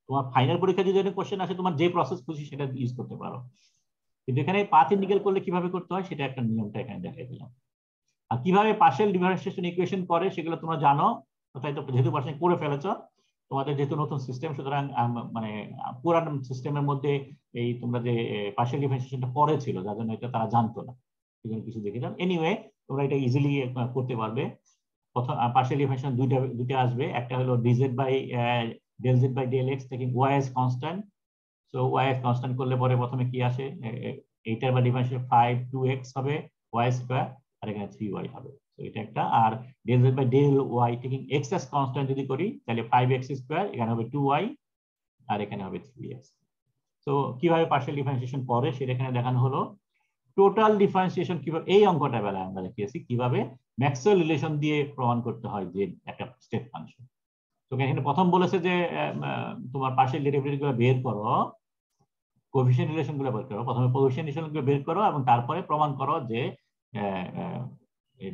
তোমার ফাইনাল পরীক্ষা যদি একটা কোশ্চেন আসে তোমার যে প্রসেস খুশি সেটা ইউজ করতে পারো, কিন্তু এখানে পাথ ইন্টিগ্রাল করলে কিভাবে করতে হয় সেটা একটা নিয়মটা এখানে দেখাই দিলাম। আর কিভাবে পার্শিয়াল ডিফারেন্সিয়েশন ইকুয়েশন করে সেগুলো তোমরা জানো, তাই তো যেহেতু পার্শিয়াল করে ফেলেছো, তোমাদের যেহেতু নতুন সিস্টেম, সুতরাং মানে পুরান সিস্টেমের মধ্যে এই তোমরা যে পার্শিয়াল ডিফারেন্সিয়েশনটা পড়েছিল যার জন্য এটা তারা জানতো না, সেজন্য কিছু দেখে যান। এনিওয়ে তোমরা এটা ইজিলি করতে পারবে। প্রথম পার্শিয়াল ডিফারেন্সিয়েশন দুইটা আসবে, একটা হলো dz by del z by del x taking y as constant। So y as constant করলে পরে প্রথমে কি আসে, এইটার বা ডিফারেন্সিয়েশন 5 2x হবে y স্কয়ার, আর এখানে 3y হবে। সো এটা একটা। আর del z by del y taking x as constant যদি করি তাহলে 5x স্কয়ার, এখানে হবে 2y, আর এখানে হবে 3x। সো কিভাবে পার্শিয়াল ডিফারেন্সিয়েশন করে সেটা এখানে দেখানো হলো। টোটাল ডিফারেন্সিয়েশন কিভাবে, এই অঙ্কটা বেলায় আমরা দেখিয়েছি কিভাবে ম্যাক্সওয়েল রিলেশন দিয়ে প্রমাণ করতে হয় যে একটা স্টেট ফাংশন। তো এখানে প্রথম বলেছে যে তোমার পার্শিয়াল ডেরিভেটিভ গুলো বের করো, কোএফিশিয়েন্ট রিলেশন গুলো বের করো, প্রথমে কোএফিশিয়েন্ট রিলেশন গুলো বের করো এবং তারপরে প্রমাণ করো যে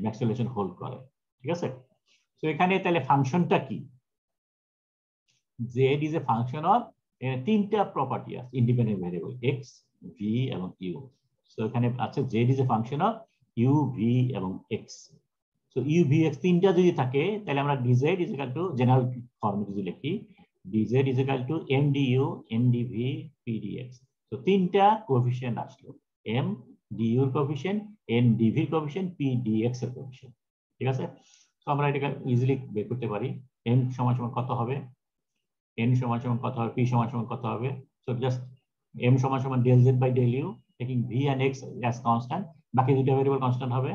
ম্যাক্সওয়েল রিলেশন হোল্ড করে, ঠিক আছে? তো এখানে তাহলে ফাংশনটা কি, z is a function of তিনটা প্রপার্টি আছে ইন্ডিপেন্ডেন্ট ভেরিয়েবল x, v এবং u। সো এখানে আছে z is a function of u, v এবং x। So u, v, x তিনটা যদি থাকে তাহলে আমরা dz is equal to general ফর্মে যদি লিখি dz is equal to m du n dv p dx। তো তিনটা কোএফিশিয়েন্ট আসলো, m du এর কোএফিশিয়েন্ট, n dv এর কোএফিশিয়েন্ট, p dx এর কোএফিশিয়েন্ট, ঠিক আছে? তো আমরা এটাকে ইজিলি বের করতে পারি। m সমান সমান কত হবে, n সমান সমান কত হবে, p সমান সমান কত হবে। সো জাস্ট m সমান সমান del z by del u taking v and x as constant, বাকি দুটো ভেরিয়েবল কনস্ট্যান্ট হবে।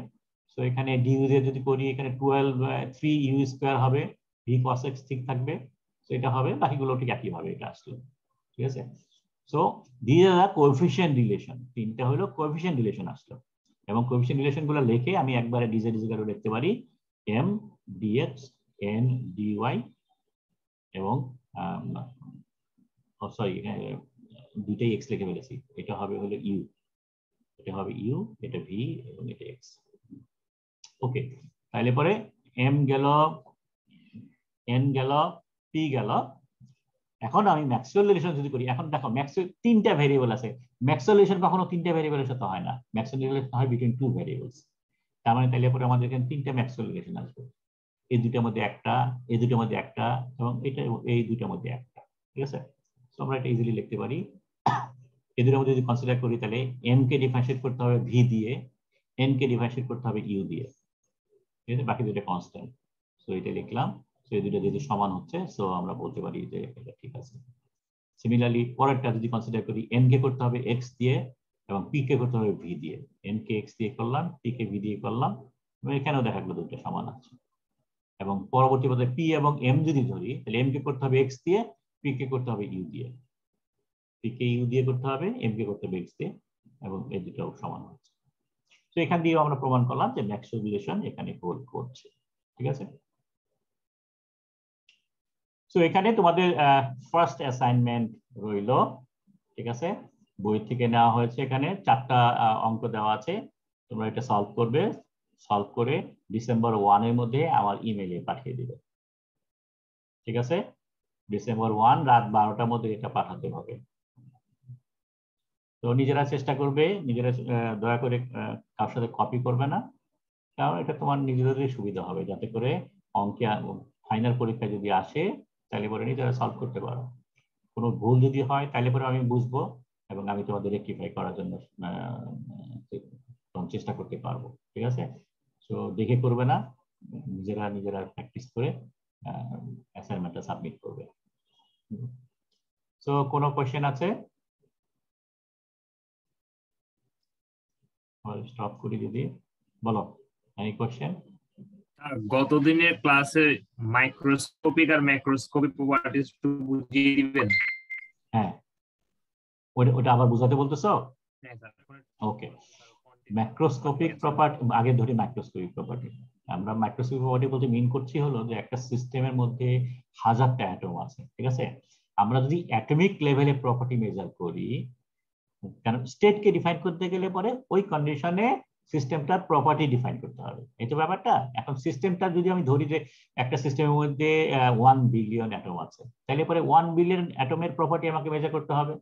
সো এখানে du দিয়ে যদি করি এখানে 3u স্কয়ার হবে, v cos x ঠিক থাকবে, সো এটা হবে, বাকিগুলো ঠিক একই ভাবে এটা আসলো, ঠিক আছে? So these are the coefficient relation, তিনটা হলো কোএফিশিয়েন্ট রিলেশন আসলো, এবং কোএফিশিয়েন্ট রিলেশনগুলো লিখে আমি একবারে dz ইজ ইকুয়াল টু লিখতে পারি m dx n dy এবং সরি দুইটাই x লিখে ফেলেছি, এটা হবে হলো u, এটা হবে u, এটা v এবং এটা x। ওকে, তাহলে পরে m গেল, n গেল, p গেল। এখন আমি ম্যাক্সওয়েল রিলেশন যদি করি, এখন দেখো ম্যাক্সওয়েল তিনটা ভেরিয়েবল আছে, ম্যাক্সওয়েল রিলেশন কখনো তিনটা ভেরিয়েবলের সাথে হয় না, ম্যাক্সওয়েল রিলেশন হয় বিটুইন টু ভেরিয়েবলস। তার মানে তাহলে পরে আমাদের এখানে তিনটা ম্যাক্সওয়েল রিলেশন আসবে, এই দুইটার মধ্যে একটা, এই দুইটার মধ্যে একটা এবং এটা এই দুইটার মধ্যে একটা, ঠিক আছে? সো আমরা এটা ইজিলি লিখতে পারি। এই দুটোর মধ্যে যদি কনসিডার করি তাহলে m কে ডিফারেন্সিয়েট করতে হবে v দিয়ে, n কে ডিফারেন্সিয়েট করতে হবে u দিয়ে, ঠিক আছে? বাকি দুটো কনস্ট্যান্ট। সো এটা লিখলাম। সো এই দুটো যদি সমান হচ্ছে, সো আমরা বলতে পারি যে এটা ঠিক আছে। সিমিলারলি পরেরটা যদি কনসিডার করি, n কে করতে হবে x দিয়ে এবং p কে করতে হবে v দিয়ে, n কে x দিয়ে করলাম, p কে v দিয়ে করলাম, এবং এখানেও দেখা গেল দুটো সমান আছে। এবং পরবর্তী পদে p এবং m যদি ধরি তাহলে m কে করতে হবে x দিয়ে, p কে করতে হবে u দিয়ে, p কে u দিয়ে করতে হবে, m কে করতে হবে x দিয়ে, এবং এই দুটোও সমান হচ্ছে। তো এখান দিয়েও আমরা প্রমাণ করলাম যে ম্যাক্সওয়েল রিলেশন এখানে হোল্ড করছে। ঠিক আছে, তো এখানে তোমাদের ফার্স্ট অ্যাসাইনমেন্ট রইল। ঠিক আছে, বই থেকে নেওয়া হয়েছে, এখানে 4টা অঙ্ক দেওয়া আছে, তোমরা এটা সলভ করবে, সলভ করে ডিসেম্বর 1 এর মধ্যে আমার ইমেইলে পাঠিয়ে দিবে। ঠিক আছে, ডিসেম্বর 1 রাত 12টার মধ্যে এটা পাঠাতে হবে। তো নিজেরা চেষ্টা করবে, নিজেরা দয়া করে কারোর সাথে কপি করবে না, কারণ এটা তোমার নিজেদেরই সুবিধা হবে, যাতে করে অঙ্কে ফাইনাল পরীক্ষা যদি আসে তাহলে পরে নিজেরা সলভ করতে পারো। কোনো ভুল যদি হয় তাহলে পরে আমি বুঝবো এবং আমি তোমাদের রেকটিফাই করার জন্য চেষ্টা করতে পারবো। ঠিক আছে, তো দেখে করবে না, নিজেরা প্র্যাকটিস করে অ্যাসাইনমেন্টটা সাবমিট করবে। তো কোনো কোশ্চেন আছে? স্টপ করি যদি, বলো, এনি কোশ্চেন? গত দিনের ক্লাসে মাইক্রোস্কোপিক আর ম্যাক্রোস্কোপিক প্রপার্টিজ একটু বুঝিয়ে দিবেন? হ্যাঁ, ওটা আবার বুঝাতে বলতেছো? হ্যাঁ স্যার। ওকে, ম্যাক্রোস্কোপিক প্রপার্টি আগে ধরি। মাইক্রোস্কোপিক প্রপার্টি, আমরা মাইক্রোস্কোপিক প্রপার্টি বলতে মিন করছি হলো যে একটা সিস্টেমের মধ্যে হাজারটা অ্যাটম আছে। ঠিক আছে, আমরা যদি অ্যাটমিক লেভেলে প্রপার্টি মেজার করি, কারণ স্টেটকে ডিফাইন করতে গেলে পরে ওই কন্ডিশনে সিস্টেমটার প্রপার্টি ডিফাইন করতে হবে, এই তো ব্যাপারটা। এখন সিস্টেমটা যদি আমি ধরি যে একটা সিস্টেমের মধ্যে 1 বিলিয়ন অ্যাটম আছে, তাহলে পরে 1 বিলিয়ন অ্যাটমের প্রপার্টি আমাকে মেজার করতে হবে।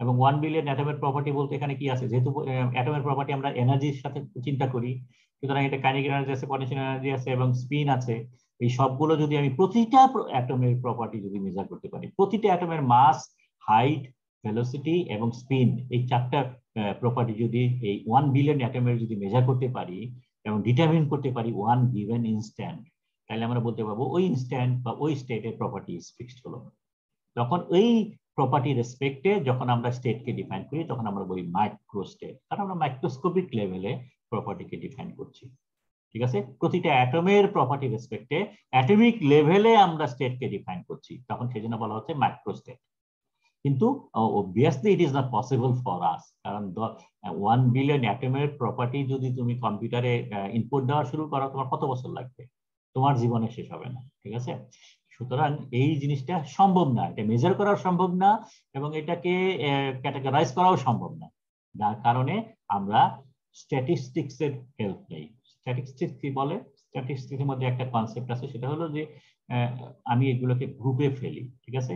এবং 1 বিলিয়ন অ্যাটমের প্রপার্টি বলতে এখানে কি আছে, যেহেতু অ্যাটমের প্রপার্টি আমরা এনার্জির সাথে চিন্তা করি, সুতরাং এটা কাইনেটিক এনার্জি আছে, পটেনশিয়াল এনার্জি আছে এবং স্পিন আছে। এই সবগুলো যদি আমি প্রতিটা অ্যাটমের প্রপার্টি যদি মেজার করতে পারি, প্রতিটা অ্যাটমের মাস, হাইট, ভেলোসিটি এবং স্পিন, এই 4টা প্রপার্টি যদি এই 1 বিলিয়ন অ্যাটমের যদি মেজার করতে পারি এবং ডিটারমিন করতে পারি 1 গিভেন ইনস্ট্যান্ট, তাহলে আমরা বলতে পারবো ওই ইনস্ট্যান্ট বা ওই স্টেটের প্রপার্টি ইজ ফিক্সড হলো। তখন এই প্রপার্টি রেসপেক্টে যখন আমরা স্টেটকে ডিফাইন করি তখন আমরা বলি মাইক্রো স্টেট, কারণ আমরা মাইক্রোস্কোপিক লেভেলে প্রপার্টিকে ডিফাইন করছি। ঠিক আছে, প্রতিটা অ্যাটমের প্রপার্টি রেসপেক্টে অ্যাটমিক লেভেলে আমরা স্টেটকে ডিফাইন করছি, তখন সেজন্য বলা হচ্ছে মাইক্রো স্টেট। কিন্তু obviously it is not possible for us, কারণ 1 বিলিয়ন অ্যাটমের প্রপার্টি যদি তুমি কম্পিউটারে ইনপুট দেওয়া শুরু করো, তোমার কত বছর লাগবে? তোমার জীবনে শেষ হবে না। ঠিক আছে, সুতরাং এই জিনিসটা সম্ভব না, এটা মেজার করাও সম্ভব না এবং এটাকে ক্যাটাগরাইজ করাও সম্ভব না, যার কারণে আমরা স্ট্যাটিস্টিক্স এর হেল্প নেই। স্ট্যাটিস্টিক্স কি বলে? স্ট্যাটিস্টিক্সের মধ্যে একটা কনসেপ্ট আছে, সেটা হলো যে আমি এগুলোকে গ্রুপে ফেলি। ঠিক আছে,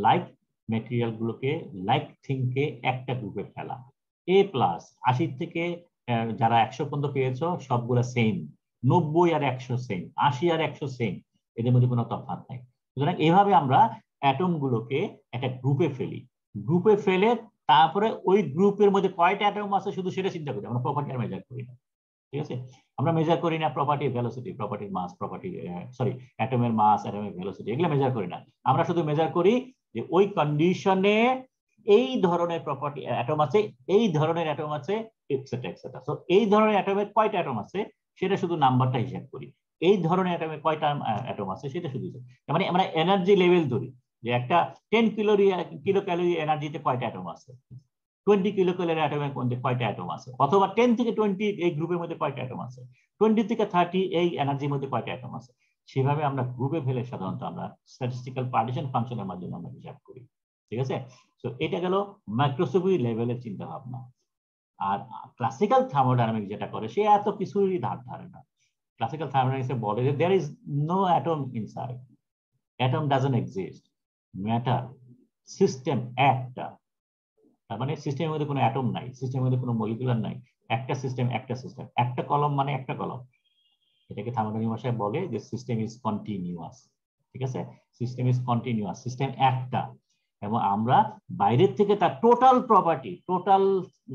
লাইক ম্যাটেরিয়াল গুলোকে, লাইক থিংকে একটা গ্রুপে ফেলা। A+ 80 থেকে যারা 100 পর্যন্ত পেয়েছো সবগুলো সেম, 90 আর 100 সেম, 80 আর 100 সেম, এদের মধ্যে কোনো তফাৎ নাই। সুতরাং এইভাবে আমরা অ্যাটম গুলোকে একটা গ্রুপে ফেলি, গ্রুপে ফেলে তারপরে ওই গ্রুপের মধ্যে কয়টা অ্যাটম আছে শুধু সেটা চিন্তা করি, আমরা প্রপার্টি মেজার করি না। ঠিক আছে, আমরা মেজার করি না প্রপার্টি ভেলোসিটি, প্রপার্টির মাস, প্রপার্টি অ্যাটমের মাস, অ্যাটমের ভেলোসিটি, এগুলো মেজার করি না। আমরা শুধু মেজার করি যে ওই কন্ডিশনে এই ধরনের প্রপার্টি অ্যাটম আছে, এই ধরনের অ্যাটম আছে, এটসেট্রা এটসেট্রা। সো এই ধরনের অ্যাটমের কয়টা অ্যাটম আছে সেটা শুধু নাম্বারটা হিসাব করি, এই ধরনের অ্যাটমের কয়টা অ্যাটম আছে সেটা শুধু মানে আমরা এনার্জি লেভেল ধরি যে একটা 10 কিলো ক্যালোরি এনার্জিতে কয়টা অ্যাটম আছে, 20 কিলো ক্যালোরি অ্যাটমের মধ্যে কয়টা অ্যাটম আছে, অথবা 10 থেকে 20 এই গ্রুপের মধ্যে কয়টা অ্যাটম আছে, 20 থেকে 30 এই এনার্জির মধ্যে কয়টা অ্যাটম আছে। সেভাবে আমরা গ্রুপে ফেলে সাধারণত আমরা স্ট্যাটিস্টিক্যাল পার্টিশন ফাংশনের মাধ্যমে আমরা হিসাব করি। ঠিক আছে, তো এটা গেল মাইক্রোস্কোপিক লেভেলের চিন্তা ভাবনা। আর ক্লাসিক্যাল থার্মোডাইনামিক্স যেটা করে সে এত কিছুরই ধার ধারে না। ক্লাসিক্যাল থার্মোডাইনামিক্সে বলে যে there is no atom inside, atom doesn't exist, matter system একটা, তার মানে সিস্টেমের মধ্যে কোনো অ্যাটম নাই, সিস্টেমের মধ্যে কোনো মলিকুলার নাই, একটা সিস্টেম, একটা কলম মানে একটা কলম। এটাকে থার্মোডাইনামিক ভাষায় বলে যে সিস্টেম ইজ কন্টিনিউয়াস। ঠিক আছে, সিস্টেম ইজ কন্টিনিউয়াস, সিস্টেম একটা, এবং আমরা বাইরের থেকে তার টোটাল প্রপার্টি, টোটাল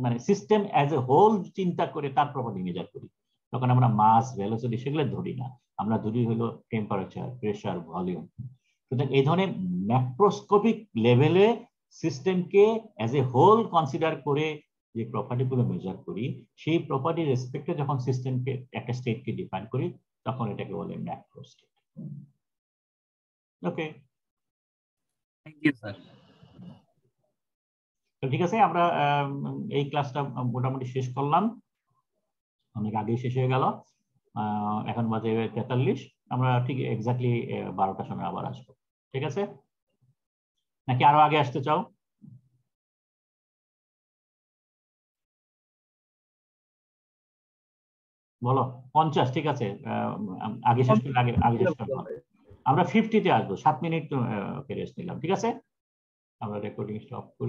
মানে সিস্টেম অ্যাজ এ হোল চিন্তা করে তার প্রপার্টি মেজার করি। তখন আমরা মাস, ভেলোসিটি সেগুলো ধরি না, আমরা ধরি হলো টেম্পারেচার, প্রেসার, ভলিউম। সুতরাং এই ধরনের ম্যাক্রোস্কোপিক লেভেলে সিস্টেমকে অ্যাজ এ হোল কনসিডার করে যে প্রপার্টিগুলো মেজার করি, সেই প্রপার্টি রেসপেক্টে যখন সিস্টেমকে একটা স্টেটকে ডিফাইন করি তখন এটাকে বলে macro state. Okay, thank you sir. তো ঠিক আছে, আমরা এই ক্লাসটা মোটামুটি শেষ করলাম, অনেক আগেই শেষ হয়ে গেল। এখন বাজে 43। আমরা ঠিক এক্স্যাক্টলি 12টার সময় আবার আসবো, ঠিক আছে? নাকি আরো আগে আসতে চাও? বলো 50, ঠিক আছে। আগে শেষ করলে আগে শেষ করলাম। আমরা 50-তে আসবো, 7 মিনিট রেস্ট নিলাম, ঠিক আছে? আমরা রেকর্ডিং স্টপ করি।